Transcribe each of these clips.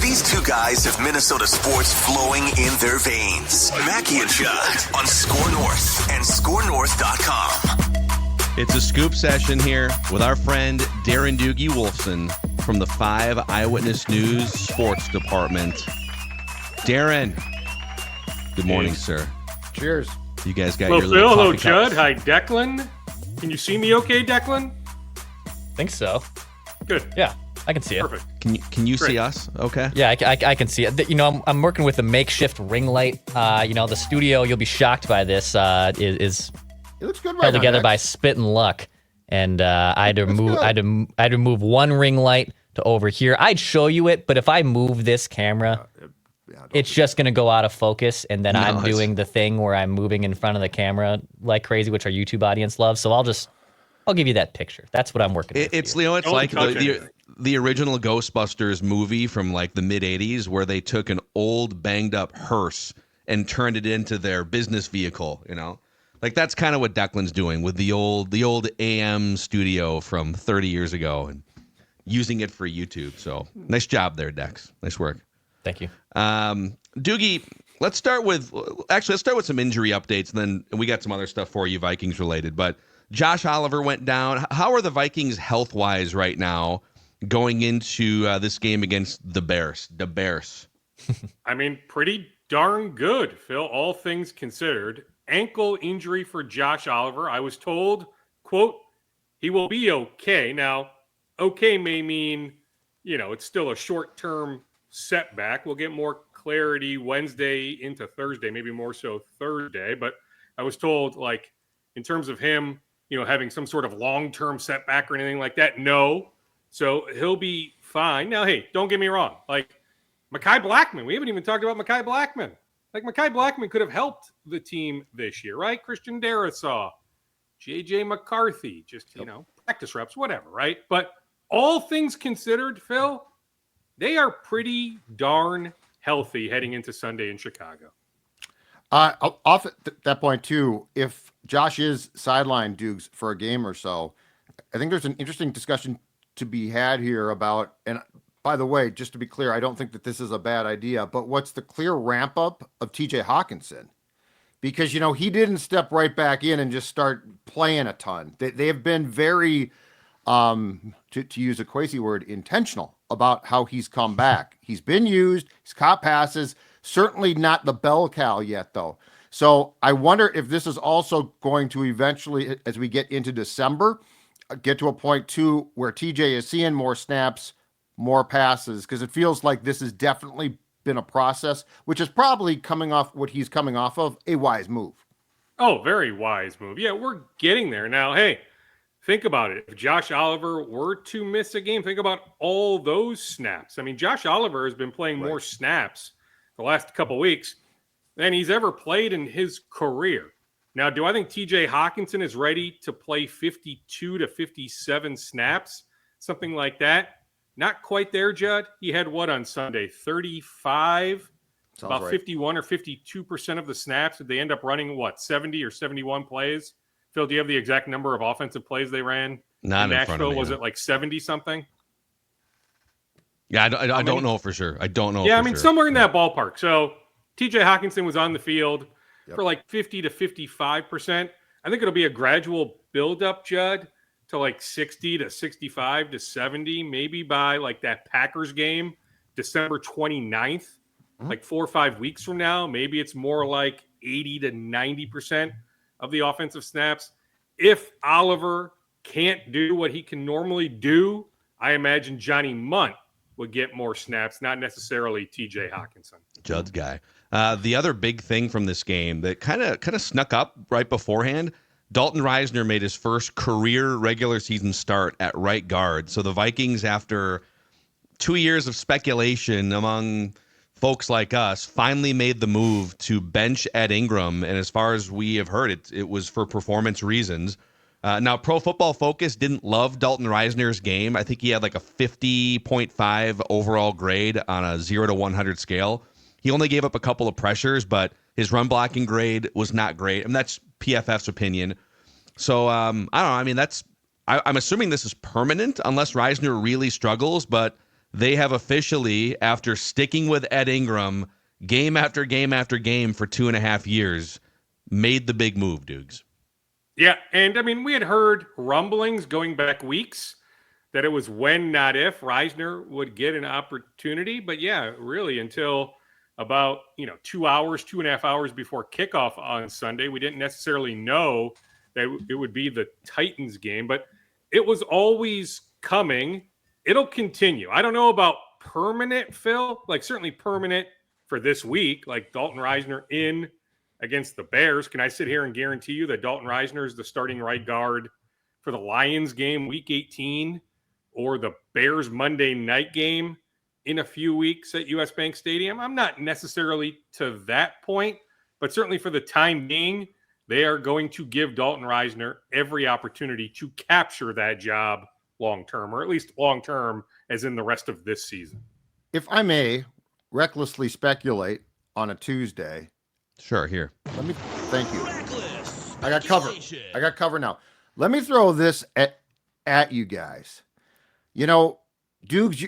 These two guys have Minnesota sports flowing in their veins. Mackie and Judd on SKOR North and SKORNorth.com. It's a scoop session here with our friend Darren Doogie Wolfson from the 5 Eyewitness News Sports Department. Darren, good morning, sir. Cheers. You guys got hello, your little Phil. Hello, coffee Judd. cups. Hi, Declan. Can you see me okay, Declan? Think so. Good. Yeah, I can see it. Perfect. Can you see us? Okay. Yeah, I can see it. You know, I'm working with a makeshift ring light. The studio, you'll be shocked by this, is It looks good right held now, together Dex. by spit and luck. And I had to move one ring light to over here. I'd show you it, but if I move this camera, it's just going to go out of focus, and then I'm doing the thing where I'm moving in front of the camera like crazy, which our YouTube audience loves. So I'll give you that picture. That's what I'm working with. It's here. it's like the original Ghostbusters movie from like the mid '80s, where they took an old banged up hearse and turned it into their business vehicle. You know, like that's kind of what Declan's doing with the old AM studio from 30 years ago and using it for YouTube. So nice job there, Dex. Nice work. Thank you. Doogie, let's start with some injury updates, and then we got some other stuff for you, Vikings related. But Josh Oliver went down. How are the Vikings health-wise right now going into this game against the Bears? The Bears. I mean, pretty darn good, Phil, all things considered. Ankle injury for Josh Oliver. I was told, quote, he will be okay. Now, okay may mean, it's still a short-term setback. We'll get more clarity Wednesday into Thursday, maybe more so Thursday. But I was told, like, in terms of him, having some sort of long-term setback or anything like that, no. So he'll be fine. Now, hey, don't get me wrong. Like, Mekhi Blackmon, we haven't even talked about Mekhi Blackmon. Like, Mekhi Blackmon could have helped the team this year, right? Christian Darrisaw, J.J. McCarthy, just, practice reps, whatever, right? But all things considered, Phil, they are pretty darn healthy heading into Sunday in Chicago. Off at that point, too, if Josh is sidelined, Dukes, for a game or so, I think there's an interesting discussion to be had here about, and by the way, just to be clear, I don't think that this is a bad idea, but what's the clear ramp up of TJ Hockenson? Because, he didn't step right back in and just start playing a ton. They have been very, to use a crazy word, intentional about how he's come back. He's been used, he's caught passes, certainly not the bell cow yet, though. So I wonder if this is also going to eventually, as we get into December, get to a point, too, where TJ is seeing more snaps, more passes, because it feels like this has definitely been a process, which is probably coming off what he's coming off of, a wise move. Oh, very wise move. Yeah, we're getting there. Now, hey, think about it. If Josh Oliver were to miss a game, think about all those snaps. I mean, Josh Oliver has been playing more snaps the last couple weeks than he's ever played in his career. Now, do I think TJ Hockenson is ready to play 52 to 57 snaps? Something like that? Not quite there, Judd. He had what on Sunday? 35? Sounds about right. 51 or 52% of the snaps. Did they end up running, 70 or 71 plays? Phil, do you have the exact number of offensive plays they ran? Not in Nashville, front of me. was it like 70-something? Yeah, I don't know for sure. I don't know. Yeah, for sure. somewhere in that ballpark. So TJ Hockenson was on the field for like 50 to 55%. I think it'll be a gradual buildup, Judd, to like 60 to 65 to 70, maybe by like that Packers game, December 29th, like 4 or 5 weeks from now. Maybe it's more like 80 to 90% of the offensive snaps. If Oliver can't do what he can normally do, I imagine Johnny Munt would get more snaps, not necessarily TJ Hockenson. Judd's guy. The other big thing from this game that kind of snuck up right beforehand, Dalton Risner made his first career regular season start at right guard. So the Vikings, after 2 years of speculation among folks like us, finally made the move to bench Ed Ingram. And as far as we have heard, it was for performance reasons. Now, Pro Football Focus didn't love Dalton Risner's game. I think he had like a 50.5 overall grade on a 0 to 100 scale. He only gave up a couple of pressures, but his run blocking grade was not great. And that's PFF's opinion. So, I don't know. I mean, I'm assuming this is permanent unless Risner really struggles, but they have officially, after sticking with Ed Ingram game after game after game for 2.5 years, made the big move, Dukes. Yeah, and I mean, we had heard rumblings going back weeks that it was when, not if, Risner would get an opportunity. But yeah, really, until about 2.5 hours before kickoff on Sunday, we didn't necessarily know that it would be the Titans game, but it was always coming. It'll continue. I don't know about permanent, Phil, like certainly permanent for this week, like Dalton Risner in against the Bears. Can I sit here and guarantee you that Dalton Risner is the starting right guard for the Lions game week 18 or the Bears Monday night game in a few weeks at US Bank Stadium? I'm not necessarily to that point, but certainly for the time being, they are going to give Dalton Risner every opportunity to capture that job long-term, or at least long-term as in the rest of this season. If I may recklessly speculate on a Tuesday. Sure, here. Thank you. I got cover now. Let me throw this at you guys. Dukes,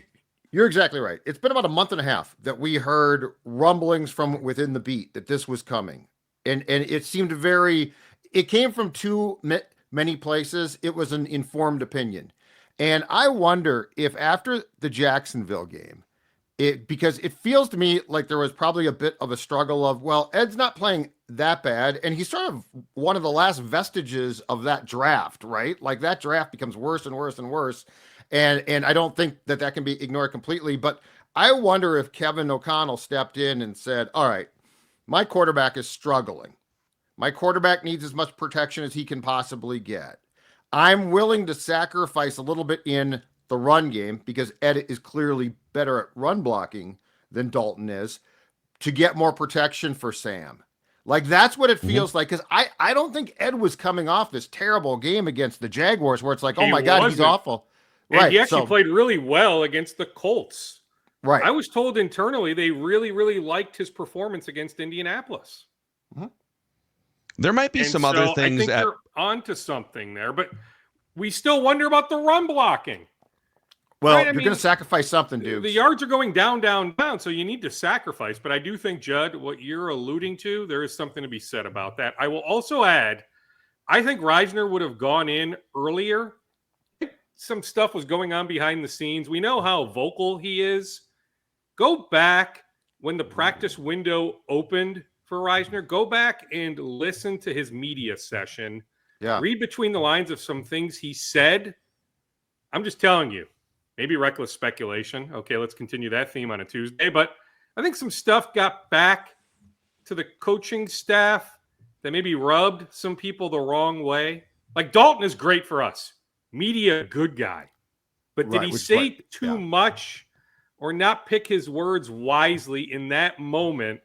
you're exactly right. It's been about a month and a half that we heard rumblings from within the beat that this was coming. And it seemed it came from too many places. It was an informed opinion. And I wonder if after the Jacksonville game, because it feels to me like there was probably a bit of a struggle of, well, Ed's not playing that bad. And he's sort of one of the last vestiges of that draft, right? Like that draft becomes worse and worse and worse. And I don't think that can be ignored completely. But I wonder if Kevin O'Connell stepped in and said, all right, my quarterback is struggling. My quarterback needs as much protection as he can possibly get. I'm willing to sacrifice a little bit in the run game because Ed is clearly better at run blocking than Dalton is to get more protection for Sam. Like that's what it feels like. Because I don't think Ed was coming off this terrible game against the Jaguars where it's like, oh my God, he's awful. And he actually played really well against the Colts. Right. I was told internally they really, really liked his performance against Indianapolis. Mm-hmm. There might be some other things. I think you're onto something there, but we still wonder about the run blocking. Well, right? You're going to sacrifice something, dude. The yards are going down, down, down, so you need to sacrifice. But I do think, Judd, what you're alluding to, there is something to be said about that. I will also add, I think Risner would have gone in earlier. Some stuff was going on behind the scenes. We know how vocal he is. Go back when the practice window opened for Risner. Go back and listen to his media session. Yeah. Read between the lines of some things he said. I'm just telling you, maybe reckless speculation. Okay, let's continue that theme on a Tuesday. But I think some stuff got back to the coaching staff that maybe rubbed some people the wrong way. Like Dalton is great for us. Media, good guy. But did he say too much or not pick his words wisely in that moment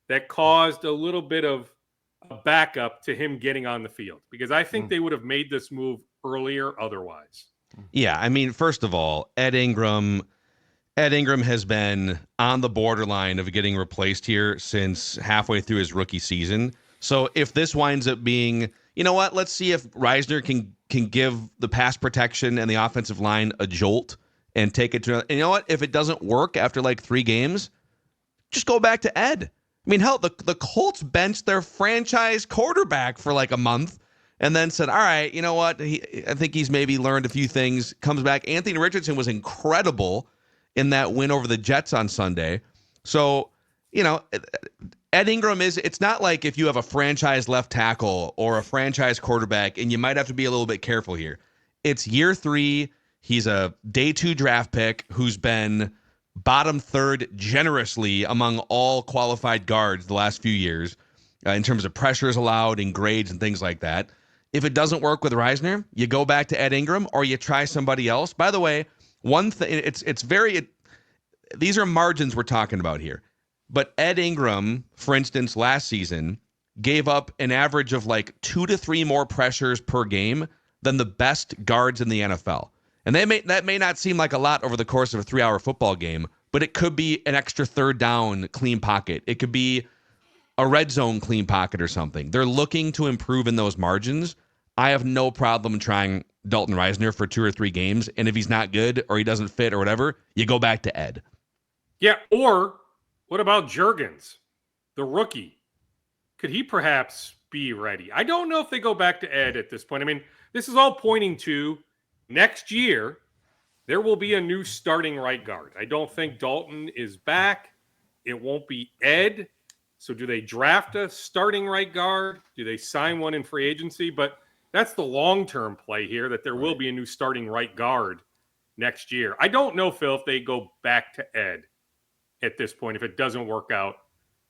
that caused a little bit of a backup to him getting on the field? Because I think they would have made this move earlier otherwise. Yeah, I mean, first of all, Ed Ingram has been on the borderline of getting replaced here since halfway through his rookie season. So if this winds up being, you know what, let's see if Risner can give the pass protection and the offensive line a jolt and take it to, and you know what, if it doesn't work after like 3 games, just go back to Ed. I mean, hell, the Colts benched their franchise quarterback for like a month and then said, all right, you know what? I think he's maybe learned a few things, comes back. Anthony Richardson was incredible in that win over the Jets on Sunday. So, Ed Ingram it's not like if you have a franchise left tackle or a franchise quarterback, and you might have to be a little bit careful here. It's year 3. He's a day 2 draft pick who's been bottom third generously among all qualified guards the last few years in terms of pressures allowed and grades and things like that. If it doesn't work with Risner, you go back to Ed Ingram or you try somebody else. By the way, one thing, these are margins we're talking about here. But Ed Ingram, for instance, last season gave up an average of like 2 to 3 more pressures per game than the best guards in the NFL. And that may not seem like a lot over the course of a 3-hour football game, but it could be an extra third down clean pocket. It could be a red zone clean pocket or something. They're looking to improve in those margins. I have no problem trying Dalton Risner for 2 or 3 games. And if he's not good or he doesn't fit or whatever, you go back to Ed. Yeah, or what about Juergens, the rookie? Could he perhaps be ready? I don't know if they go back to Ed at this point. I mean, this is all pointing to next year, there will be a new starting right guard. I don't think Dalton is back. It won't be Ed. So do they draft a starting right guard? Do they sign one in free agency? But that's the long-term play here, that there will be a new starting right guard next year. I don't know, Phil, if they go back to Ed at this point, if it doesn't work out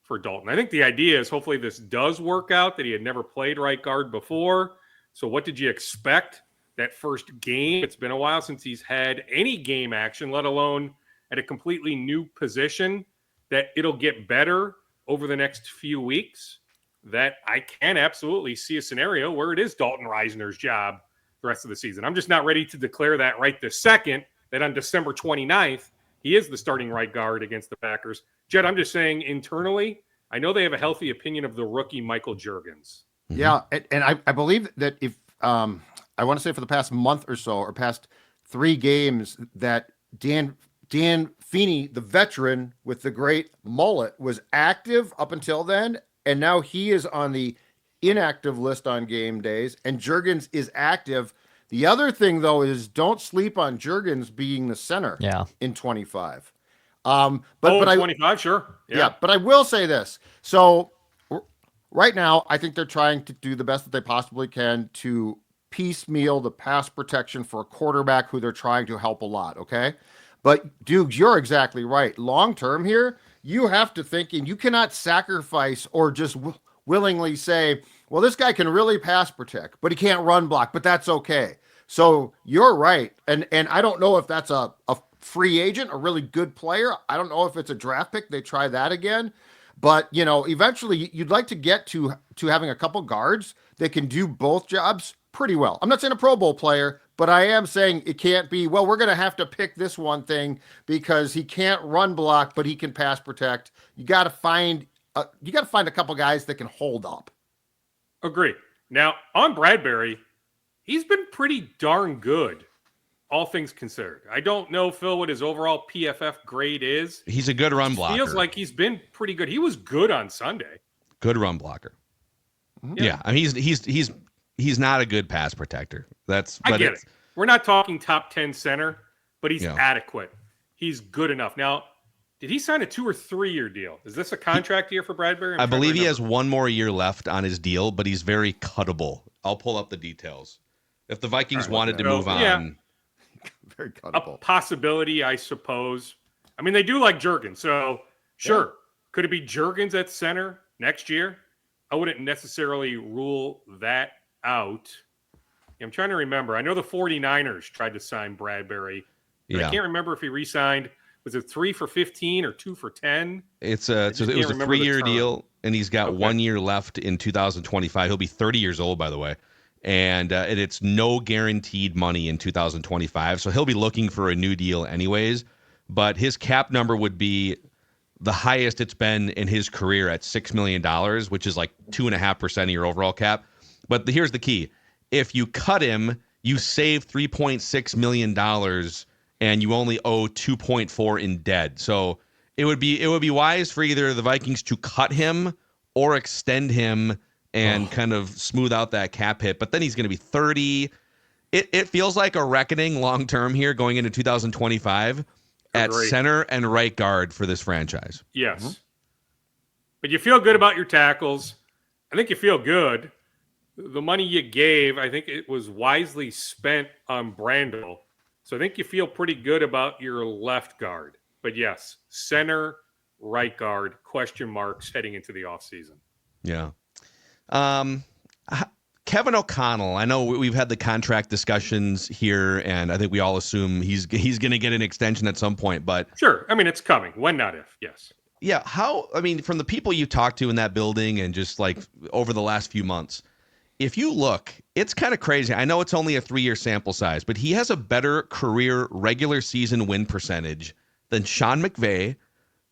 for Dalton. I think the idea is hopefully this does work out, that he had never played right guard before. So what did you expect that first game? It's been a while since he's had any game action, let alone at a completely new position, that it'll get better over the next few weeks. That I can absolutely see a scenario where it is Dalton Risner's job the rest of the season. I'm just not ready to declare that right this second, that on December 29th, he is the starting right guard against the Packers. Jed, I'm just saying internally, I know they have a healthy opinion of the rookie Michael Juergens. Mm-hmm. Yeah, and I believe that if I want to say for the past month or so, or past 3 games, that Dan Feeney, the veteran with the great mullet, was active up until then, and now he is on the inactive list on game days, and Juergens is active. The other thing, though, is don't sleep on Juergens being the center in 25. But 25, sure. Yeah, but I will say this. So right now, I think they're trying to do the best that they possibly can to piecemeal the pass protection for a quarterback who they're trying to help a lot, okay? But, Dukes, you're exactly right. Long term here, you have to think, and you cannot sacrifice or just willingly say, well, this guy can really pass protect, but he can't run block, but that's okay. So you're right. And I don't know if that's a free agent, a really good player. I don't know if it's a draft pick. They try that again. But, you know, eventually you'd like to get to having a couple guards that can do both jobs pretty well. I'm not saying a Pro Bowl player, but I am saying it can't be, well, we're going to have to pick this one thing because he can't run block, but he can pass protect. You got to find a couple guys that can hold up. Agree. Now, on Bradbury, he's been pretty darn good, all things considered. I don't know, Phil, what his overall PFF grade is. He's a good run blocker. Feels like he's been pretty good. He was good on Sunday. Good run blocker. Yeah, I mean, he's not a good pass protector. I get it. We're not talking top 10 center, but he's adequate. He's good enough. Now, did he sign a 2 or 3 year deal? Is this a contract year for Bradbury? I believe he has 1 more year left on his deal, but he's very cuttable. I'll pull up the details. If the Vikings wanted to move on. Very cuttable. A possibility, I suppose. I mean, they do like Juergens, so sure. Yeah. Could it be Juergens at center next year? I wouldn't necessarily rule that out. I'm trying to remember. I know the 49ers tried to sign Bradbury. I can't remember if he re-signed. Was it 3 for 15 or 2 for 10? It was a 3-year deal, and he's got 1 year left in 2025. He'll be 30 years old, by the way. And it's no guaranteed money in 2025. So he'll be looking for a new deal anyways. But his cap number would be the highest it's been in his career at $6 million, which is like 2.5% of your overall cap. But here's the key. If you cut him, you save $3.6 million and you only owe 2.4 in debt. So it would be wise for either the Vikings to cut him or extend him and kind of smooth out that cap hit. But then he's going to be 30. It feels like a reckoning long term here going into 2025 at center and right guard for this franchise. Yes. Mm-hmm. But you feel good about your tackles. I think you feel good. The money you gave, I think it was wisely spent on Brandel. So I think you feel pretty good about your left guard. But yes, center, right guard, question marks heading into the offseason. Yeah. Kevin O'Connell, I know we've had the contract discussions here, and I think we all assume he's going to get an extension at some point. But sure. I mean, it's coming. When, not if. Yes. Yeah. From the people you talked to in that building and just like over the last few months, if you look, it's kind of crazy. I know it's only a 3-year sample size, but he has a better career regular season win percentage than Sean McVay,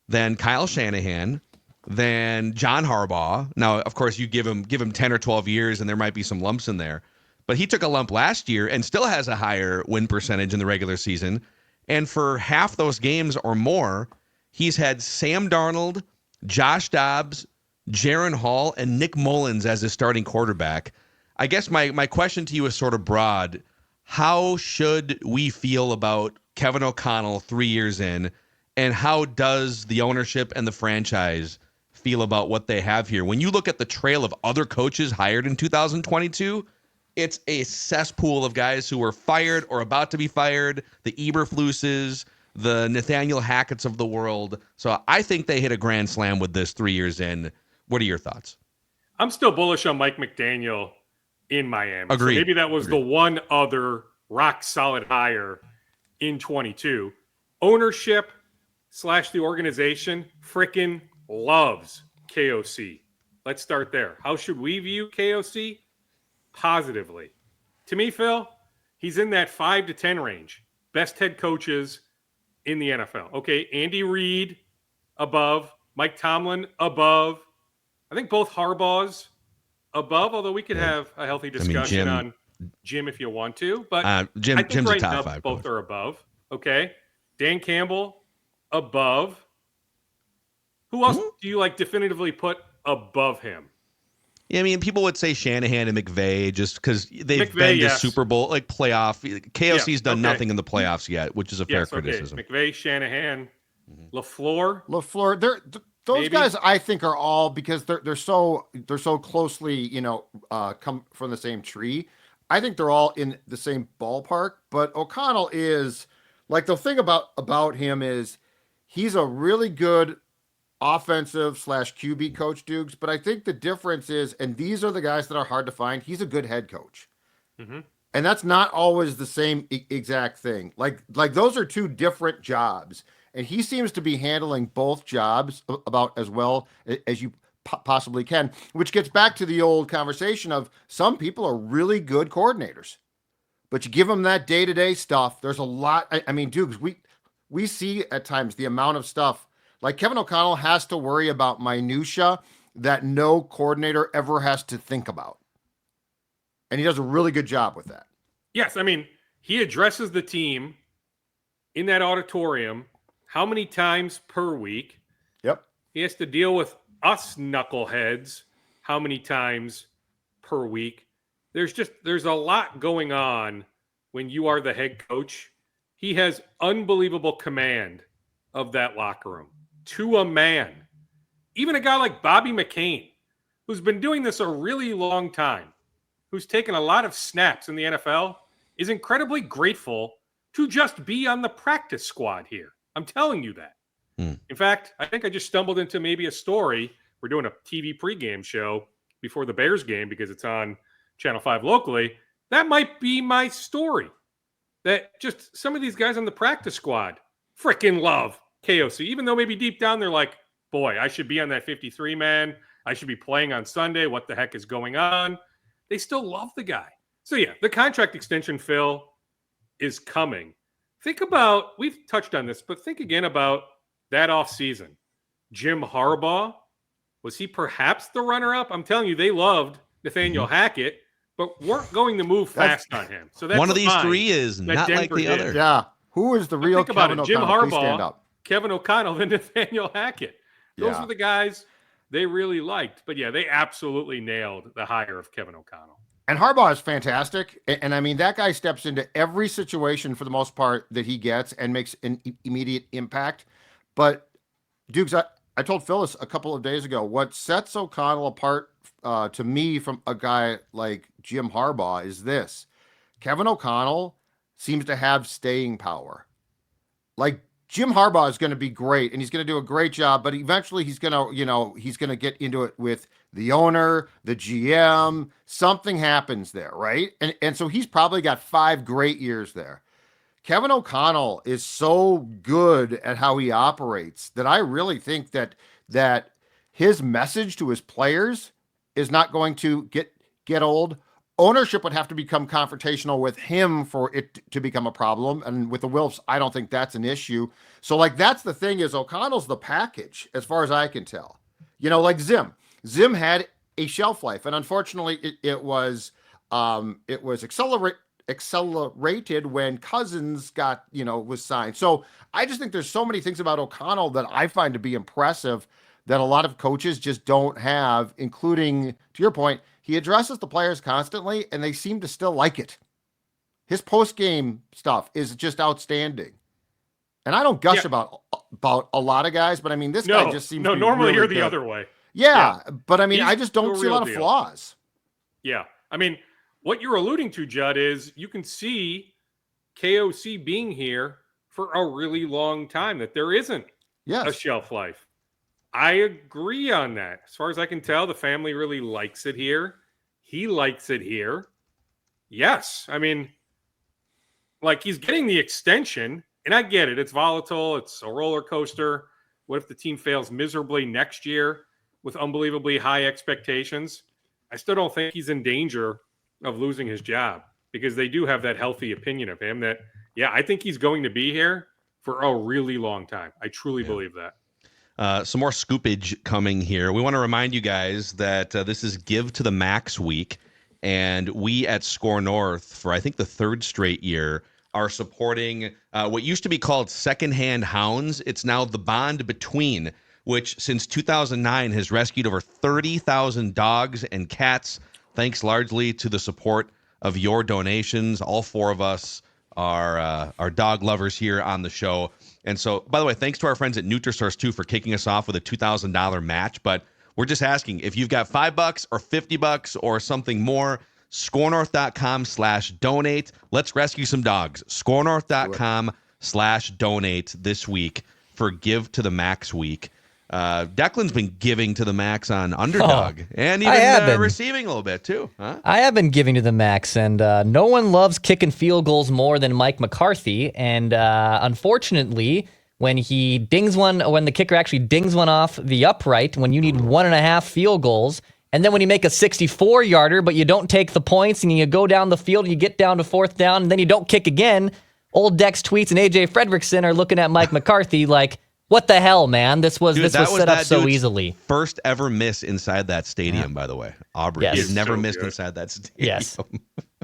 than Kyle Shanahan, than John Harbaugh. Now, of course, you give him 10 or 12 years, and there might be some lumps in there. but he took a lump last year and still has a higher win percentage in the regular season. And for half those games or more, he's had Sam Darnold, Josh Dobbs, Jaron Hall, and Nick Mullins as his starting quarterback. I guess my question to you is sort of broad. How should we feel about Kevin O'Connell 3 years in, and how does the ownership and the franchise feel about what they have here? When you look at the trail of other coaches hired in 2022, it's a cesspool of guys who were fired or about to be fired, the Eberfluses, the Nathaniel Hackett's of the world. So I think they hit a grand slam with this 3 years in. What are your thoughts? I'm still bullish on Mike McDaniel in Miami. Agreed. So maybe that was the one other rock solid hire in 22. Ownership / the organization frickin' loves KOC. Let's start there. How should we view KOC? Positively. To me, Phil, he's in that 5 to 10 range. Best head coaches in the NFL. Okay, Andy Reid above, Mike Tomlin above. I think both Harbaugh's above, although we could have a healthy discussion on Jim if you want to. But Jim's right a top now, 5. both are above. Okay. Dan Campbell above. Who else do you definitively put above him? Yeah, I mean, people would say Shanahan and McVay just because they've been to Super Bowl, playoff. KOC's done nothing in the playoffs yet, which is a fair criticism. McVay, Shanahan, LaFleur. Those guys, I think, are all because they're so closely, come from the same tree. I think they're all in the same ballpark. But O'Connell is the thing about him is he's a really good offensive / QB coach, Dukes. But I think the difference is, and these are the guys that are hard to find, he's a good head coach. Mm-hmm. And that's not always the same exact thing. Like those are two different jobs. And he seems to be handling both jobs about as well as you possibly can, which gets back to the old conversation of some people are really good coordinators, but you give them that day-to-day stuff. There's a lot. I mean, Dukes, we see at times the amount of stuff. Like Kevin O'Connell has to worry about minutia that no coordinator ever has to think about. And he does a really good job with that. Yes. I mean, he addresses the team in that auditorium how many times per week. Yep. He has to deal with us knuckleheads how many times per week. There's a lot going on when you are the head coach. He has unbelievable command of that locker room to a man. Even a guy like Bobby McCain, who's been doing this a really long time, who's taken a lot of snaps in the NFL, is incredibly grateful to just be on the practice squad here. I'm telling you that. In fact, I think I just stumbled into maybe a story. We're doing a TV pregame show before the Bears game because it's on Channel 5 locally. That might be my story. That just some of these guys on the practice squad freaking love KOC, even though maybe deep down they're like, boy, I should be on that 53 man. I should be playing on Sunday. What the heck is going on? They still love the guy. So yeah, the contract extension, Phil, is coming. Think about, we've touched on this, but think again about that offseason. Jim Harbaugh, was he perhaps the runner-up? I'm telling you, they loved Nathaniel Hackett, but weren't going to move fast on him. So that's one of these three is not Denver like the other. Yeah. Who is the real Kevin O'Connell? Jim Please stand Harbaugh, up. Kevin O'Connell, and Nathaniel Hackett. Those were the guys they really liked. But yeah, they absolutely nailed the hire of Kevin O'Connell. And Harbaugh is fantastic. And I mean, that guy steps into every situation for the most part that he gets and makes an immediate impact. But Dukes, I told Phyllis a couple of days ago, what sets O'Connell apart to me from a guy like Jim Harbaugh is this. Kevin O'Connell seems to have staying power. Like Jim Harbaugh is going to be great and he's going to do a great job, but eventually he's going to get into it with the owner, the GM, something happens there, right? And so he's probably got 5 great years there. Kevin O'Connell is so good at how he operates that I really think that his message to his players is not going to get old. Ownership would have to become confrontational with him for it to become a problem. And with the Wilfs, I don't think that's an issue. So that's the thing is O'Connell's the package as far as I can tell. Like Zim had a shelf life. And unfortunately it was It was accelerated when Cousins was signed. So I just think there's so many things about O'Connell that I find to be impressive that a lot of coaches just don't have, including, to your point, he addresses the players constantly and they seem to still like it. His post-game stuff is just outstanding. And I don't gush about a lot of guys, but I mean, this guy just seems to be normally really you're the good. other way. Yeah, but I mean, He's I just don't see a lot of flaws. Yeah. I mean, what you're alluding to, Judd, is you can see KOC being here for a really long time, that there isn't a shelf life. I agree on that. As far as I can tell, the family really likes it here. He likes it here. Yes. I mean, like, he's getting the extension, and I get it. It's volatile. It's a roller coaster. What if the team fails miserably next year with unbelievably high expectations? I still don't think he's in danger of losing his job, because they do have that healthy opinion of him that, I think he's going to be here for a really long time. I truly believe that. Some more scoopage coming here. We want to remind you guys that this is Give to the Max week, and we at SKOR North, for I think the third straight year, are supporting what used to be called Secondhand Hounds. It's now The Bond Between, which since 2009 has rescued over 30,000 dogs and cats, thanks largely to the support of your donations. All four of us are dog lovers here on the show. And so, by the way, thanks to our friends at Nutrisource, too, for kicking us off with a $2,000 match. But we're just asking, if you've got $5 or $50 or something more, scorenorth.com/donate. Let's rescue some dogs. scorenorth.com/donate this week for Give to the Max week. Declan's been giving to the max on Underdog and even receiving a little bit too. Huh? I have been giving to the max, and no one loves kicking field goals more than Mike McCarthy. And unfortunately, when the kicker actually dings one off the upright, when you need 1.5 field goals, and then when you make a 64-yarder, but you don't take the points, and you go down the field, and you get down to 4th down, and then you don't kick again, old Dex Tweets and AJ Fredrickson are looking at Mike McCarthy like, what the hell, man? This was set up so easily. First ever miss inside that stadium, by the way. Aubrey. Yes. He's never missed inside that stadium. Yes.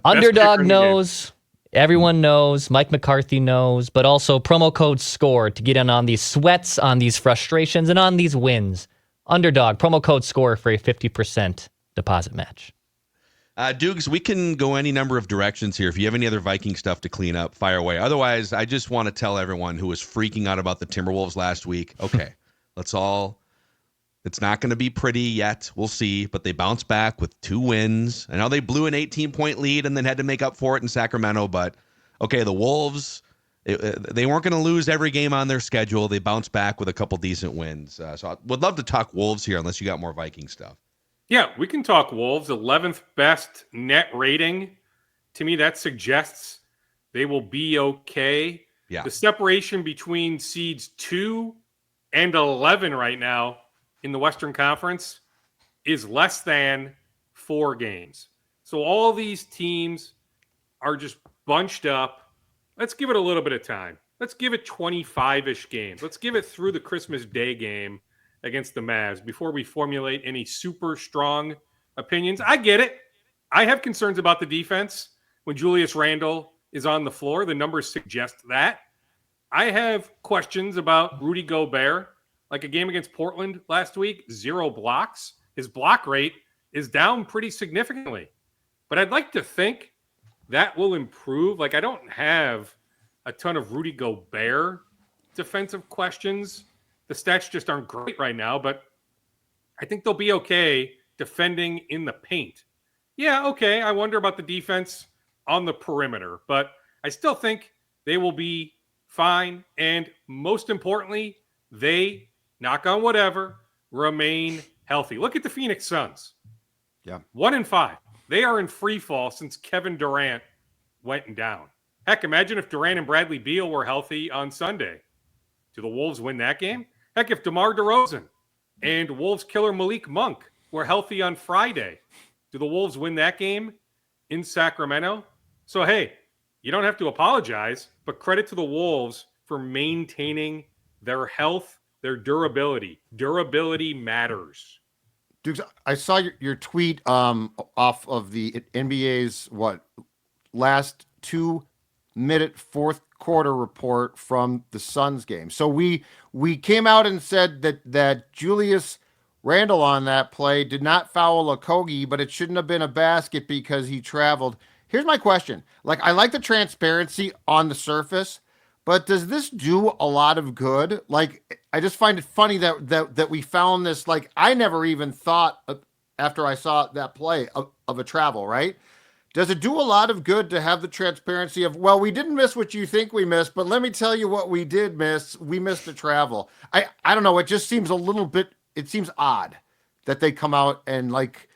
Underdog knows. Everyone knows. Mike McCarthy knows. But also promo code SKOR to get in on these sweats, on these frustrations, and on these wins. Underdog, promo code SKOR for a 50% deposit match. Dukes, we can go any number of directions here. If you have any other Viking stuff to clean up, fire away. Otherwise, I just want to tell everyone who was freaking out about the Timberwolves last week, okay, it's not going to be pretty yet. We'll see. But they bounced back with 2 wins. I know they blew an 18-point lead and then had to make up for it in Sacramento. But, okay, the Wolves, they weren't going to lose every game on their schedule. They bounced back with a couple decent wins. So I would love to talk Wolves here unless you got more Viking stuff. Yeah, we can talk Wolves. 11th best net rating. To me, that suggests they will be okay. Yeah. The separation between seeds 2 and 11 right now in the Western Conference is less than 4 games. So all these teams are just bunched up. Let's give it a little bit of time. Let's give it 25-ish games. Let's give it through the Christmas Day game against the Mavs before we formulate any super strong opinions. I get it. I have concerns about the defense when Julius Randle is on the floor. The numbers suggest that. I have questions about Rudy Gobert. Like a game against Portland last week, 0 blocks. His block rate is down pretty significantly. But I'd like to think that will improve. Like, I don't have a ton of Rudy Gobert defensive questions. The stats just aren't great right now, but I think they'll be okay defending in the paint. Yeah, okay, I wonder about the defense on the perimeter, but I still think they will be fine. And most importantly, they, knock on whatever, remain healthy. Look at the Phoenix Suns. Yeah. 1-5. They are in free fall since Kevin Durant went down. Heck, imagine if Durant and Bradley Beal were healthy on Sunday. Do the Wolves win that game? Heck, if DeMar DeRozan and Wolves killer Malik Monk were healthy on Friday, do the Wolves win that game in Sacramento? So, hey, you don't have to apologize, but credit to the Wolves for maintaining their health, their durability. Durability matters. Dukes, I saw your tweet off of the NBA's last 2-minute fourth quarter report from the Suns game. So we came out and said that Julius Randle on that play did not foul Okogie, but it shouldn't have been a basket because he traveled. Here's my question. Like, I like the transparency on the surface, but does this do a lot of good? Like, I just find it funny that we found this. Like, I never even thought after I saw that play of a travel, right? Does it do a lot of good to have the transparency of, well, we didn't miss what you think we missed, but let me tell you what we did miss. We missed the travel. I don't know. It just seems a little bit, it seems odd that they come out and like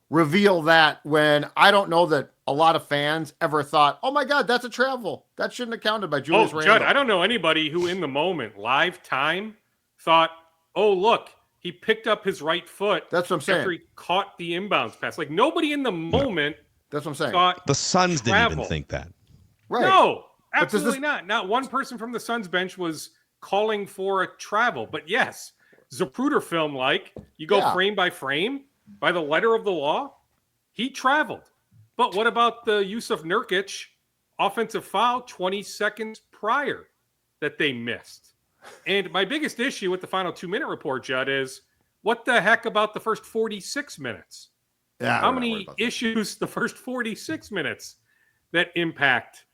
reveal that when I don't know that a lot of fans ever thought, oh my God, that's a travel. That shouldn't have counted by Julius Randle. Judd, I don't know anybody who in the moment, live time, thought, oh, look, he picked up his right foot. That's what I'm saying. After he caught the inbounds pass. Like, nobody in the moment That's what I'm saying. thought The Suns travel. didn't even think that. Right. No, absolutely not. Not one person from the Suns bench was calling for a travel. But yes, Zapruder film, like, you go frame by frame, by the letter of the law, he traveled. But what about the Yusuf Nurkic offensive foul 20 seconds prior that they missed? And my biggest issue with the final 2-minute report, Judd, is what the heck about the first 46 minutes? Yeah, How many issues the first 46 minutes that impact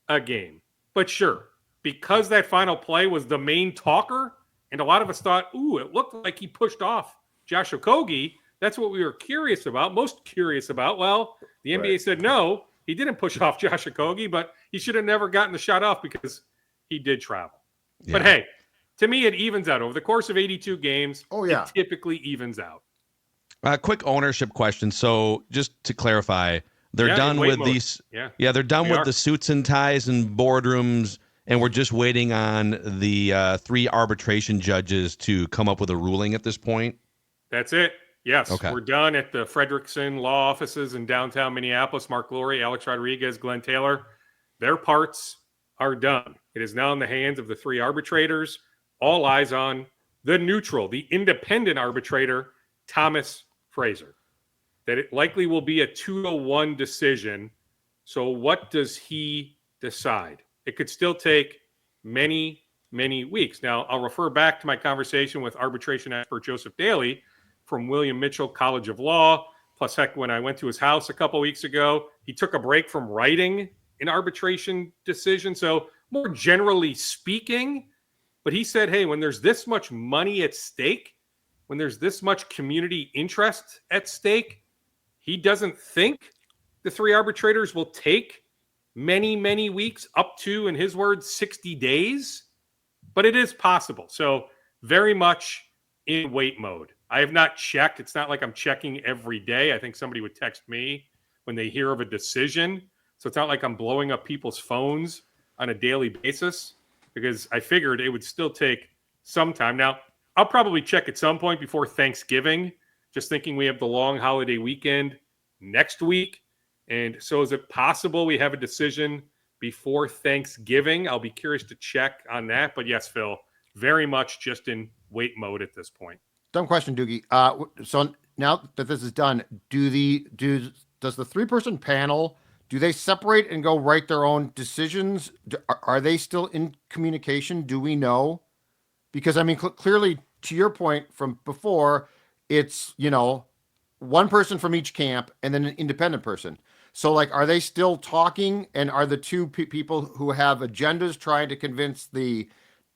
a game? But sure, because that final play was the main talker, and a lot of us thought, ooh, it looked like he pushed off Josh Okogie. That's what we were curious about, most curious about. Well, the NBA said no, he didn't push off Josh Okogie, but he should have never gotten the shot off because he did travel. Yeah. But hey, to me, it evens out over the course of 82 games. It typically evens out. Quick ownership question. So just to clarify, they're done with these. Yeah, they're done with the suits and ties and boardrooms, and we're just waiting on the 3 arbitration judges to come up with a ruling at this point. That's it. Yes, we're done at the Frederickson law offices in downtown Minneapolis. Mark Lurie, Alex Rodriguez, Glenn Taylor, their parts are done. It is now in the hands of the 3 arbitrators. All eyes on the neutral, the independent arbitrator, Thomas Fraser. That it likely will be a 2-1 decision. So what does he decide? It could still take many, many weeks. Now, I'll refer back to my conversation with arbitration expert Joseph Daly from William Mitchell College of Law. Plus, heck, when I went to his house a couple weeks ago, he took a break from writing an arbitration decision. So more generally speaking, but he said, hey, when there's this much money at stake, when there's this much community interest at stake, he doesn't think the 3 arbitrators will take many, many weeks, up to, in his words, 60 days. But it is possible. So very much in wait mode. I have not checked. It's not like I'm checking every day. I think somebody would text me when they hear of a decision. So it's not like I'm blowing up people's phones on a daily basis, because I figured it would still take some time. Now, I'll probably check at some point before Thanksgiving, just thinking we have the long holiday weekend next week. And so is it possible we have a decision before Thanksgiving? I'll be curious to check on that. But yes, Phil, very much just in wait mode at this point. Dumb question, Doogie. So now that this is done, does the 3-person panel, do they separate and go write their own decisions? Are they still in communication? Do we know? Because, I mean, clearly, to your point from before, it's, one person from each camp and then an independent person. So, like, are they still talking? And are the 2 people who have agendas trying to convince the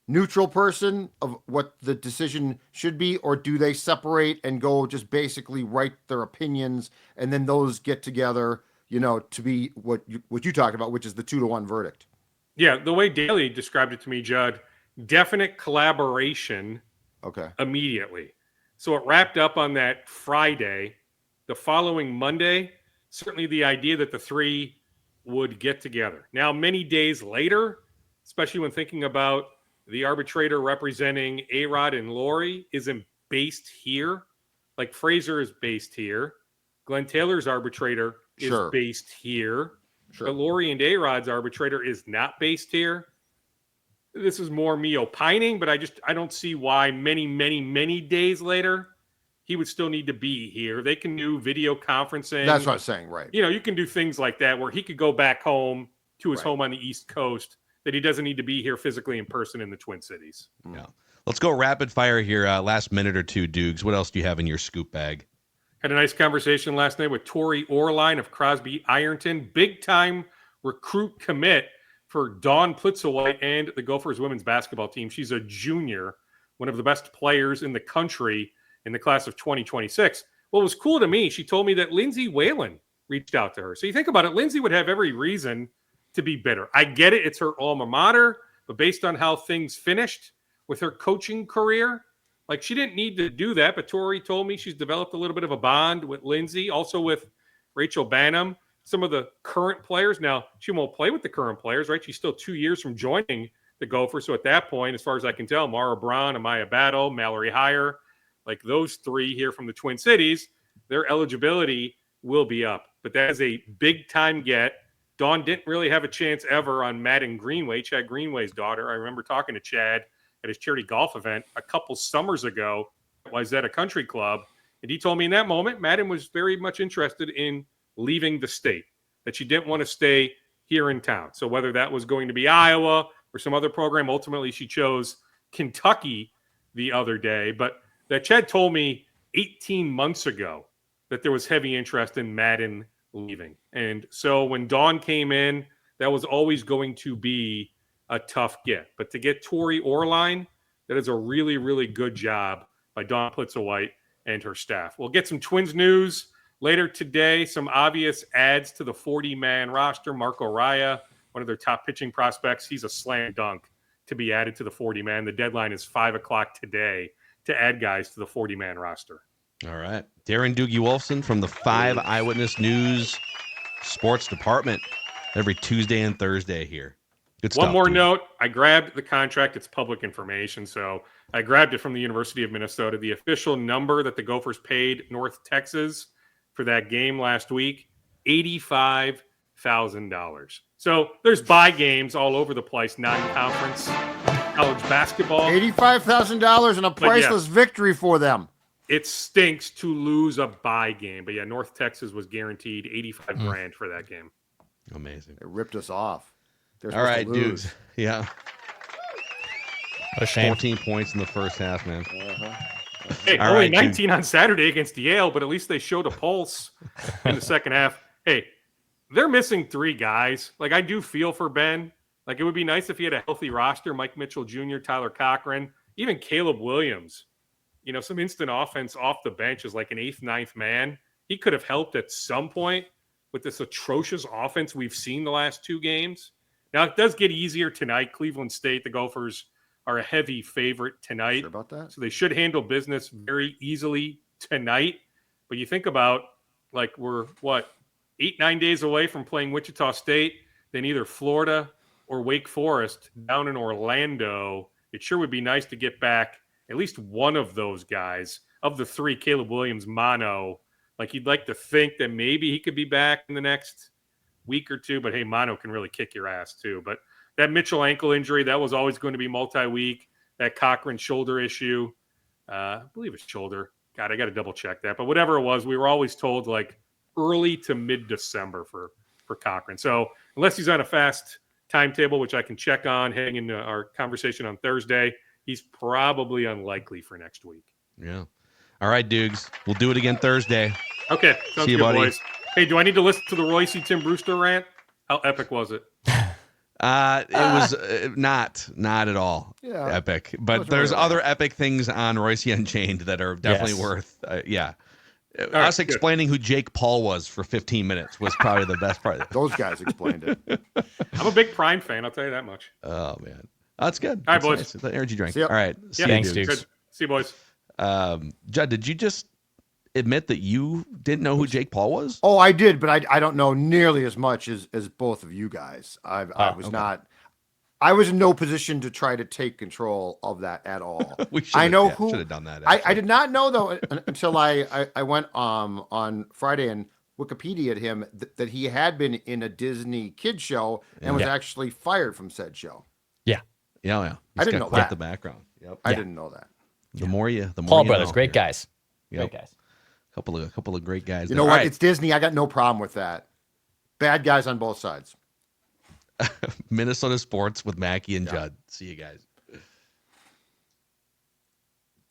neutral person of what the decision should be? Or do they separate and go just basically write their opinions and then those get together, to be what you talked about, which is the 2-1 verdict? Yeah, the way Daly described it to me, Judd, definite collaboration immediately. So it wrapped up on that Friday. The following Monday, certainly the idea that the 3 would get together. Now, many days later, especially when thinking about the arbitrator representing A-Rod and Lurie isn't based here. Like Fraser is based here. Glenn Taylor's arbitrator is based here. But Lurie and A-Rod's arbitrator is not based here. This is more me opining, but I don't see why many, many, many days later he would still need to be here. They can do video conferencing. That's what I was saying, right? You can do things like that where he could go back home to his home on the East Coast, that he doesn't need to be here physically in person in the Twin Cities. Yeah. Let's go rapid fire here. Last minute or two, Dukes. What else do you have in your scoop bag? Had a nice conversation last night with Tori Orline of Crosby Ironton. Big time recruit commit for Dawn Plitzowite and the Gophers women's basketball team. She's a junior, one of the best players in the country in the class of 2026. What was cool to me, she told me that Lindsay Whalen reached out to her. So you think about it, Lindsay would have every reason to be bitter. I get it. It's her alma mater, but based on how things finished with her coaching career, like, she didn't need to do that, but Tori told me she's developed a little bit of a bond with Lindsay, also with Rachel Banham, some of the current players. Now, she won't play with the current players, right? She's still 2 years from joining the Gophers. So at that point, as far as I can tell, Mara Braun, Amaya Battle, Mallory Heyer, like those three here from the Twin Cities, their eligibility will be up. But that is a big-time get. Dawn didn't really have a chance ever on Madden Greenway, Chad Greenway's daughter. I remember talking to Chad at his charity golf event a couple summers ago. Was at a country club, and he told me in that moment Madden was very much interested in leaving the state, that she didn't want to stay here in town. So whether that was going to be Iowa or some other program, ultimately she chose Kentucky the other day. But that Chad told me 18 months ago that there was heavy interest in Madden leaving. And so when Dawn came in, that was always going to be a tough get. But to get Tori Orline, that is a really, really good job by Dawn Plitzowite and her staff. We'll get some Twins news later today, some obvious adds to the 40-man roster. Marco Raya, one of their top pitching prospects, he's a slam dunk to be added to the 40-man. The deadline is 5 o'clock today to add guys to the 40-man roster. All right. Darren Doogie Wolfson from the 5 Eyewitness News Sports Department every Tuesday and Thursday here. Good stuff. One more dude. note. I grabbed the contract. It's public information. So I grabbed it from the University of Minnesota. The official number that the Gophers paid North Texas for that game last week, $85,000. So there's buy games all over the place, non-conference college basketball. $85,000 and a priceless victory for them. It stinks to lose a buy game. But yeah, North Texas was guaranteed $85,000 for that game. Amazing. It ripped us off. All right, dudes. Yeah. What a shame. 14 points in the first half, man. Hey, All only right, 19 on Saturday against Yale, but at least they showed a pulse in the second half. Hey, they're missing 3 guys. Like, I do feel for Ben. Like, it would be nice if he had a healthy roster. Mike Mitchell Jr., Tyler Cochran, even Caleb Williams. You know, some instant offense off the bench is like an 8th, 9th man. He could have helped at some point with this atrocious offense we've seen the last 2 games. Now, it does get easier tonight. Cleveland State, the Gophers are a heavy favorite tonight. Sure about that? So they should handle business very easily tonight. But you think about, like, we're, 8-9 days away from playing Wichita State, then either Florida or Wake Forest down in Orlando. It sure would be nice to get back at least one of those guys. Of the 3, Caleb Williams, mono. Like, you'd like to think that maybe he could be back in the next week or 2, but hey, mono can really kick your ass too. But that Mitchell ankle injury, that was always going to be multi-week. That Cochran shoulder issue, I believe it's shoulder. God, I got to double check that. But whatever it was, we were always told like early to mid-December for Cochran. So unless he's on a fast timetable, which I can check on heading into our conversation on Thursday, he's probably unlikely for next week. Yeah. All right, Dukes. We'll do it again Thursday. Okay. Sounds See you, good, buddy. boys. Hey, do I need to listen to the Royce Tim Brewster rant? How epic was it? It was not at all epic, but there's really other epic things on Royce Unchained that are definitely worth. Us right, explaining who Jake Paul was for 15 minutes was probably the best part. Those guys explained it. I'm a big Prime fan. I'll tell you that much. Oh man, that's good. All right, That's boys. nice. The energy drink. See ya. All right, see Yeah. you, Thanks, Dukes. Dukes. Good. See you, boys. Judd, did you just admit that you didn't know who Jake Paul was? Oh, I did, but I don't know nearly as much as both of you guys. I was in no position to try to take control of that at all. We should should have done that. I did not know though until I went on Friday and Wikipedia'd him that he had been in a Disney kids show and was actually fired from said show. Yeah. I didn't know quite that. the background. Yep. I didn't know that. The more you, Paul you brothers, know. great guys. Great guys. Couple of great guys. You there. know All what? right. It's Disney. I got no problem with that. Bad guys on both sides. Minnesota Sports with Mackey and Judd. See you guys.